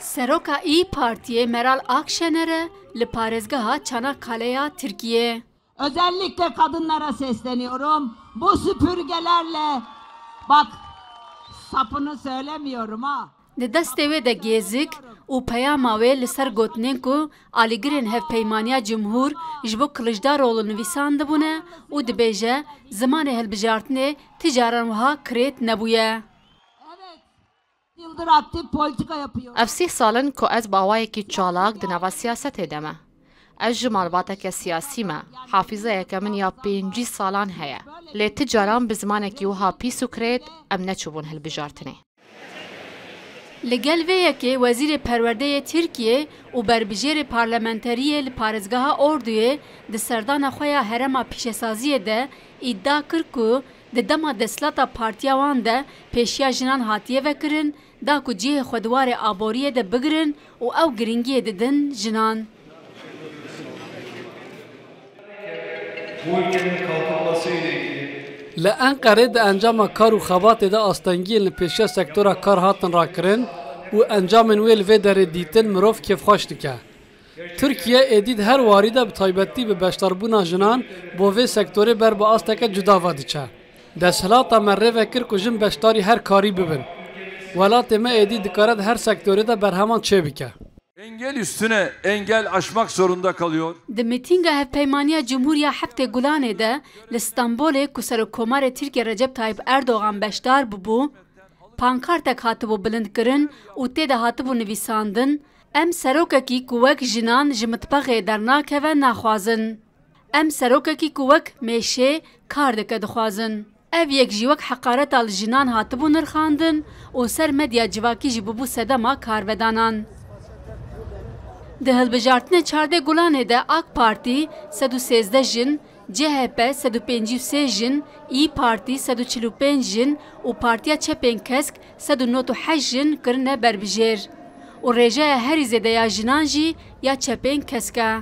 Seroka İYİ Parti'ye Meral Akşener'e li parêzgeha Çanakkale'ya Türkiye. Özellikle kadınlara sesleniyorum. Bu süpürgelerle, bak sapını söylemiyorum ha. Di destê wê de gêzik û peyama wê li ser gotinên ku alîgirên hevpeymaniya Cumhur ji bo Kılıçdaroğlu nivîsan dibûne û dibêje zimanê hilbijartinê ti caran wiha kirêt nebûye. Yıldır aktif politika yapıyor. Ev 3 salin ku ez bawayekî çalak di nava siyasetê de me. Ez ji malbateke siyasî me, hafîzeyeke min ya 5 salan heye. Lê ti caran bi zimanekî wiha pîs û kirêt em neçûbûn hilbijartinê. Li gel vê yekê Wezîrê Perwerdeyê Tirkiye û berbijêrê parlamenteriyê li parêzgeha Orduyê di serdana xwe ya herêma pîşesaziyê de îdia kir ku di dema desthilata partiya wan de pêşiya jinan hatiye vekirin da ku cihê xwedwarê aboriyê de bigirin û ew giringiyê didin jinan. Bu ülkenin kalkınması ile ilgili Li Enqerê di encama kar û xebatê de astengiyên li pêşiya sektora kar hatin rakirin û encamên wê li vê derê dîtin mirov kêfxweş dike. Tirkiye êdî her warî de bi taybetî bi beşdarbûna jinan bo vê sektorê ber bi asteke cudava diçe. Desthilata me rêve kir ku jin beşdarî her karî bibin. Welatê me êdî dikare her sektorê de berheman çê bike. engel üstüne engel aşmak zorunda kalıyor. Di mîtînga hevpeymaniya Cumhuriya Heftê Gulanê de li Stenbolê ku Serokkomarê Tirkiye Recep Tayyip Erdogan beşdar bûbû, pankartek hatibû bilindkirin û tê de hatibû nivîsandin, em serokekî ku wek jinan ji mitbexê dernakeve naxwazin. Em serokekî ku wek mêşê kar dike dixwazin. Ev yek jî wek heqareta li jinan hatibû nirxandin û ser medya civakî jî bûbû sedema karvedanan. Di hilbijartinê çardê Gulanê de AK Parti 113 jin, CHP 153 jin, İYİ Parti 145 jin û Partiya Çepên Kesk 198 jin kirine berbijêr. û rêjeya herî zêde ya jinan jî ya Çepên Kesk e.